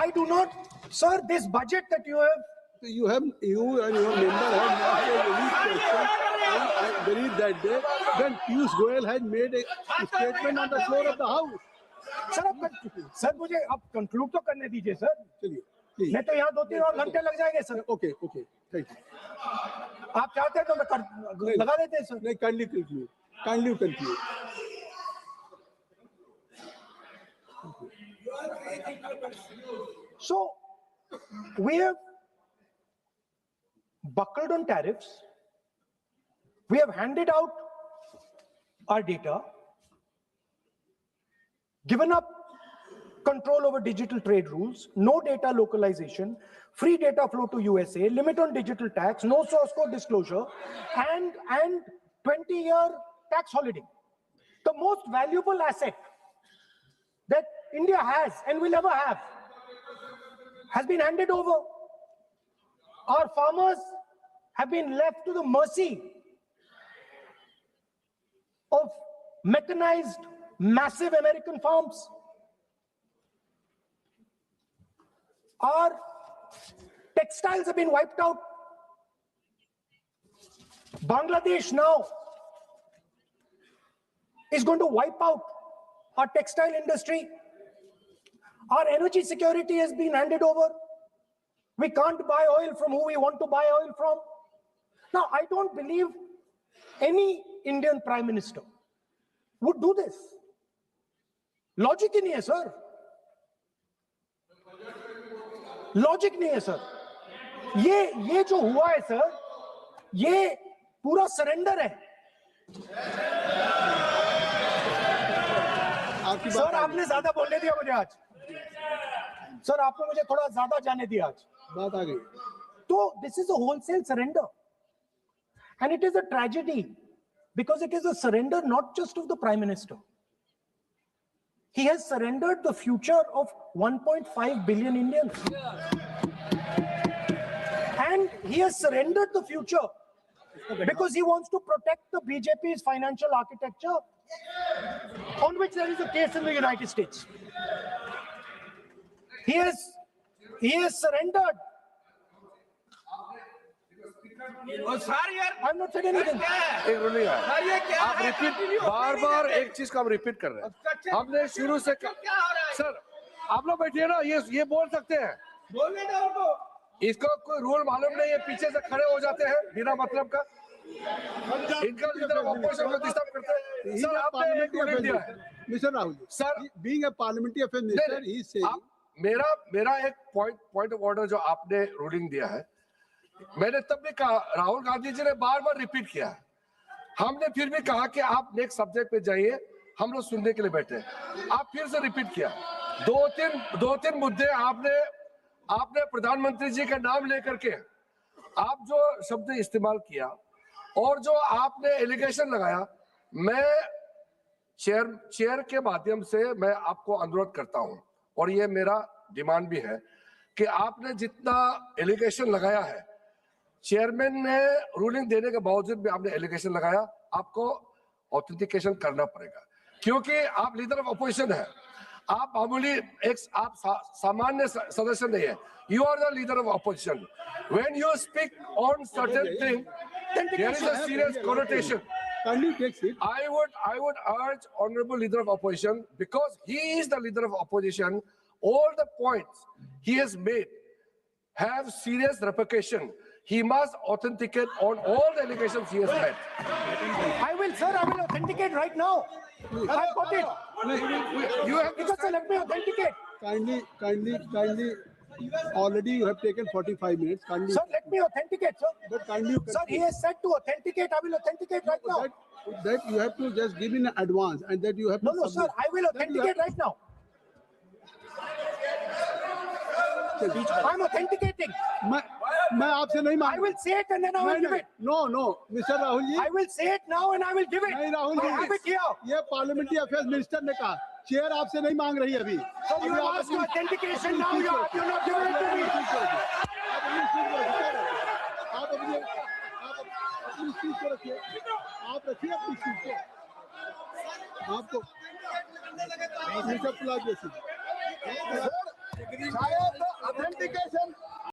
I do not, sir. This budget that you and your member have not made any question. I believe that day when Piyush Goyal had made a statement on the floor of the House. Sir मुझे अब conclude तो करने दीजिए sir. चलिए, नहीं तो यहाँ 2-3 और घंटे लग जाएंगे सर. Okay, thank you. आप चाहते हैं तो मैं लगा देते हैं सर. नहीं, kindly conclude. So we have buckled on tariffs. We have handed out our data, given up control over digital trade rules, no data localization, free data flow to USA, limit on digital tax, no source code disclosure, and 20-year tax holiday. The most valuable asset that India has and will ever have has been handed over. Our farmers have been left to the mercy of mechanized, massive American farms. Our textiles have been wiped out. Bangladesh now is going to wipe out our textile industry. Our energy security has been handed over. We can't buy oil from who we want to buy oil from. Now, I don't believe any Indian Prime Minister would do this. Logic ही नहीं है sir. Logic नहीं है sir. ये जो हुआ है sir, ये पूरा surrender है. सर आपने ज्यादा बोलने दिया मुझे आज. सर आपने मुझे थोड़ा ज्यादा जाने दिया आज. बात आ गई. तो this is a wholesale surrender, and it is a tragedy because it is a surrender not just of the Prime Minister. He has surrendered the future of 1.5 billion Indians. And he has surrendered the future because he wants to protect the BJP's financial architecture, on which there is a case in the United States. He has surrendered. I'm not saying anything. आप repeat बार एक चीज का हम repeat कर रहे हैं. हमने शुरू से सर आप लोग बैठिए ना, ये बोल सकते हैं. बोलने दो उनको. इसको कोई रूल मालूम नहीं है, पीछे से खड़े हो जाते हैं बिना मतलब का. इनका लीडर ऑपोजिशन को डिस्टर्ब करते हैं. सर आपने एक रूलिंग दिया है mister Rahul. Sir being a parliamentary affair minister ही से मेरा एक पॉइंट ऑफ ऑर्डर जो आपने रूलिंग दिया है, मैंने तब भी कहा, राहुल गांधी जी ने बार रिपीट किया. हमने फिर भी कहा कि आप नेक्स्ट सब्जेक्ट पे जाइए, हम लोग सुनने के लिए बैठे. आप फिर से रिपीट किया. दो तीन मुद्दे आपने प्रधानमंत्री जी का नाम लेकर के आप जो शब्द इस्तेमाल किया और जो आपने एलिगेशन लगाया, मैं चेयर के माध्यम से मैं आपको अनुरोध करता हूं, और ये मेरा डिमांड भी है कि आपने जितना एलिगेशन लगाया है, चेयरमैन ने रूलिंग देने के बावजूद भी आपने एलिगेशन लगाया, आपको ऑथेंटिकेशन करना पड़ेगा, क्योंकि आप लीडर ऑफ अपोजिशन है. आप मामूली आप सामान्य सदस्य नहीं है. You are the leader of opposition. When you speak on certain thing, there is a serious connotation. I would urge honorable leader of opposition, because he is the leader of opposition, all the points he has made have serious repercussion. He must authenticate on all the allegations he has made. I will authenticate right now. I've got it. You have to sir, let me authenticate. Kindly. Already you have taken 45 minutes. Kindly. Sir, let me authenticate, sir. But kindly. Sir, he has said to authenticate. I will authenticate right now. That you have to just give in advance, and that you have to. No, sir. I will authenticate right now. I'm authenticating. मैं आपसे नहीं मांग. I will say it and then I will give it. No, Mr. Rahul ji. I will say it now and I will give it. नहीं Rahul ji. I have it here. ये parliamentary affairs minister ने कहा. Chair आपसे नहीं मांग रही अभी. So you have asked for authentication now. You're not giving it to me. आप अपनी चीज को रखिए. आप रखिए अपनी चीज को. आपको मिस्टर पुलाज जैसी. the authentication